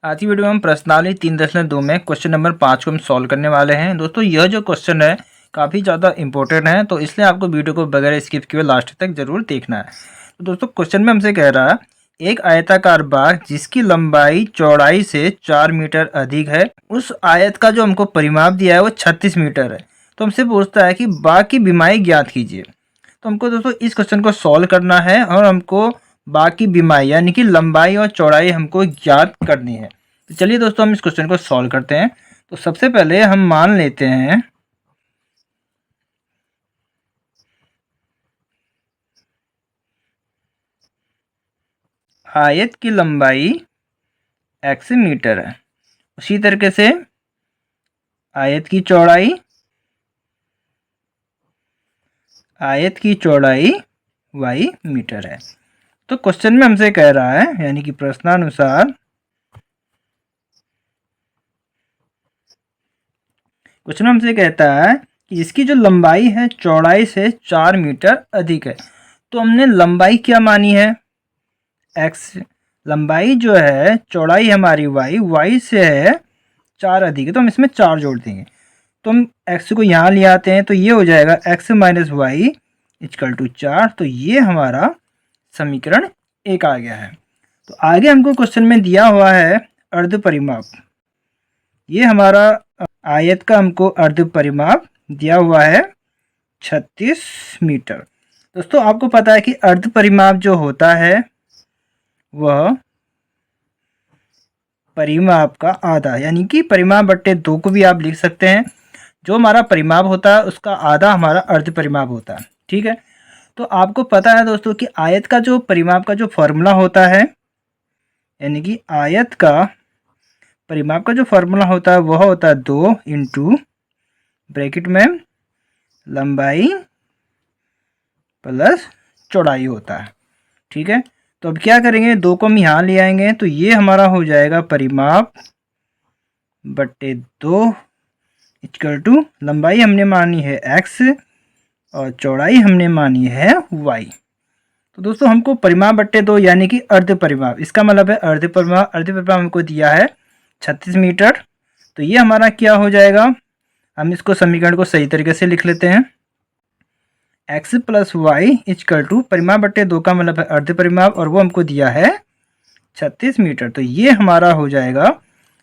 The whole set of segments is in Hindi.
आज की वीडियो में हम प्रश्नावली 3.2 में क्वेश्चन नंबर 5 को हम सॉल्व करने वाले हैं। दोस्तों यह जो क्वेश्चन है काफ़ी ज़्यादा इंपॉर्टेंट है, तो इसलिए आपको वीडियो को बगैर स्किप किए लास्ट तक जरूर देखना है। तो दोस्तों क्वेश्चन में हमसे कह रहा है एक आयताकार बाग जिसकी लंबाई चौड़ाई से 4 मीटर अधिक है, उस आयत का जो हमको परिमाप दिया है वो 36 मीटर है। तो हमसे पूछता है कि बाग की बीमाई ज्ञात कीजिए। तो हमको दोस्तों इस क्वेश्चन को सॉल्व करना है और हमको बाग की बीमाई यानी कि लंबाई और चौड़ाई हमको ज्ञात करनी है। तो चलिए दोस्तों हम इस क्वेश्चन को सॉल्व करते हैं। तो सबसे पहले हम मान लेते हैं आयत की लंबाई x मीटर है, उसी तरीके से आयत की चौड़ाई y मीटर है। तो क्वेश्चन में हमसे कह रहा है यानी कि प्रश्नानुसार क्वेश्चन में हमसे कहता है कि इसकी जो लंबाई है चौड़ाई से 4 मीटर अधिक है। तो हमने लंबाई क्या मानी है x, लंबाई जो है चौड़ाई हमारी y से है 4 अधिक है, तो हम इसमें 4 जोड़ देंगे। तो हम x को यहाँ ले आते हैं तो ये हो जाएगा x minus Y equal to 4। तो ये हमारा समीकरण 1 आ गया है। तो आगे हमको क्वेश्चन में दिया हुआ है अर्ध परिमाप। ये हमारा आयत का हमको अर्ध परिमाप दिया हुआ है 36 मीटर। दोस्तों आपको पता है कि अर्ध परिमाप जो होता है वह परिमाप का आधा यानी कि परिमाप बट्टे 2 को भी आप लिख सकते हैं। जो हमारा परिमाप होता है उसका आधा हमारा अर्ध परिमाप होता है। ठीक है, तो आपको पता है दोस्तों कि आयत का जो परिमाप का जो फॉर्मूला होता है यानी कि आयत का परिमाप का जो फॉर्मूला होता है वह होता है 2 इंटू ब्रैकेट में लंबाई प्लस चौड़ाई होता है। ठीक है, तो अब क्या करेंगे 2 को हम यहाँ ले आएंगे तो ये हमारा हो जाएगा परिमाप बट्टे 2 इक्वल टू लंबाई हमने मानी है x और चौड़ाई हमने मानी है y। तो दोस्तों हमको परिमाप बट्टे 2 यानी कि अर्ध परिमाप, इसका मतलब है अर्ध परिमाप हमको दिया है 36 मीटर। तो ये हमारा क्या हो जाएगा, हम इसको समीकरण को सही तरीके से लिख लेते हैं। x plus Y equal to परिमाप बट्टे 2 का मतलब है अर्ध परिमाप और वो हमको दिया है 36 मीटर। तो ये हमारा हो जाएगा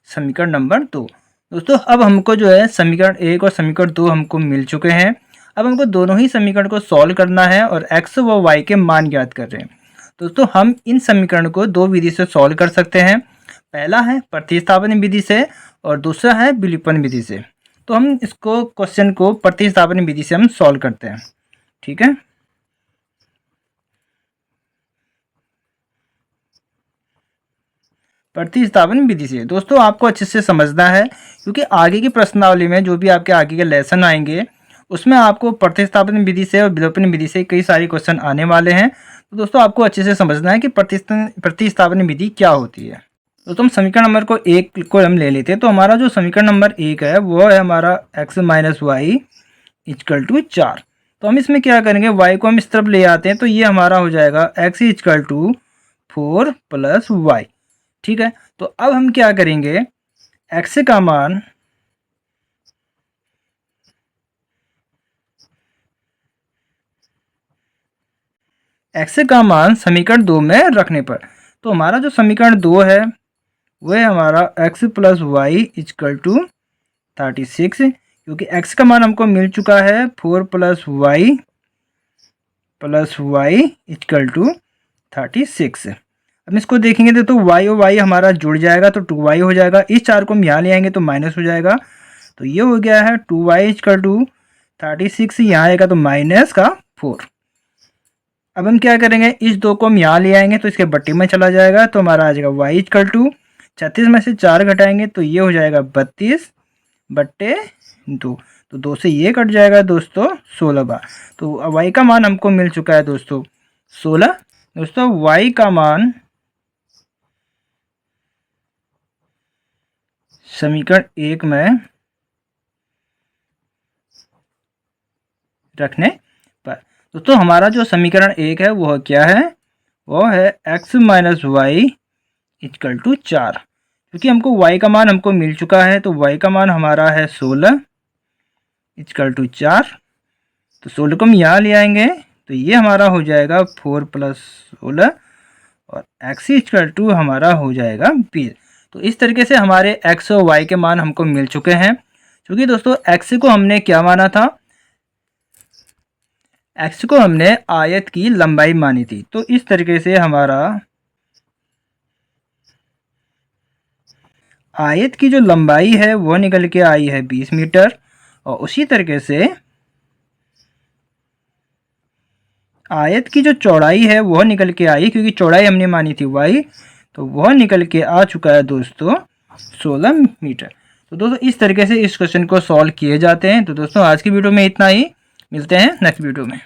समीकरण नंबर 2। दोस्तों अब हमको जो है समीकरण 1 और समीकरण 2 हमको मिल चुके हैं। अब हमको दोनों ही समीकरण को सॉल्व करना है और x व y के मान ज्ञात कर रहे हैं। दोस्तों हम इन समीकरण को 2 विधि से सॉल्व कर सकते हैं। पहला है प्रतिस्थापन विधि से और दूसरा है विलोपन विधि से। तो हम इसको क्वेश्चन को प्रतिस्थापन विधि से हम सॉल्व करते हैं। ठीक है, प्रतिस्थापन विधि से दोस्तों आपको अच्छे से समझना है क्योंकि आगे की प्रश्नावली में जो भी आपके आगे के लेसन आएंगे उसमें आपको प्रतिस्थापन विधि से और विलोपन विधि से कई सारे क्वेश्चन आने वाले हैं। तो दोस्तों आपको अच्छे से समझना है कि प्रतिस्थापन विधि क्या होती है। दोस्तों हम समीकरण नंबर को 1 को हम ले लेते हैं। तो हमारा जो समीकरण नंबर 1 है वो है हमारा x minus Y equal to 4। तो हम इसमें क्या करेंगे y को हम इस तरफ ले आते हैं तो ये हमारा हो जाएगा x equal to 4 plus Y. ठीक है, तो अब हम क्या करेंगे x का मान समीकरण 2 में रखने पर, तो हमारा जो समीकरण 2 है वह हमारा x plus Y equal to 36, क्योंकि x का मान हमको मिल चुका है 4 प्लस वाई इक्वल टू 36। अब इसको देखेंगे तो y और y हमारा जुड़ जाएगा तो 2y हो जाएगा। इस 4 को हम यहाँ ले आएंगे तो माइनस हो जाएगा। तो ये हो गया है 2y इक्वल टू 36, यहाँ आएगा तो माइनस का 4। अब हम क्या करेंगे इस 2 को हम यहाँ ले आएंगे तो इसके बट्टे में चला जाएगा तो हमारा आ जाएगा y इक्वल टू 36 में से 4 घटाएंगे तो ये हो जाएगा 32 बट्टे 2। तो 2 से ये कट जाएगा दोस्तों 16 बार। तो y का मान हमको मिल चुका है दोस्तों 16। दोस्तों y का मान समीकरण 1 में रखने पर दोस्तों हमारा जो समीकरण 1 है वह क्या है, वो है x minus Y equal to 4। क्योंकि हमको y का मान हमको मिल चुका है, तो y का मान हमारा है 16 इक्वल टू 4। तो 16 को हम यहाँ ले आएंगे तो ये हमारा हो जाएगा 4 + 16 और x इक्वल टू हमारा हो जाएगा 20। तो इस तरीके से हमारे x और y के मान हमको मिल चुके हैं। क्योंकि दोस्तों x को हमने क्या माना था, x को हमने आयत की लंबाई मानी थी। तो इस तरीके से हमारा आयत की जो लंबाई है वो निकल के आई है 20 मीटर, और उसी तरीके से आयत की जो चौड़ाई है वह निकल के आई, क्योंकि चौड़ाई हमने मानी थी y, तो वह निकल के आ चुका है दोस्तों 16 मीटर। तो दोस्तों इस तरीके से इस क्वेश्चन को सॉल्व किए जाते हैं। तो दोस्तों आज की वीडियो में इतना ही, मिलते हैं नेक्स्ट वीडियो में।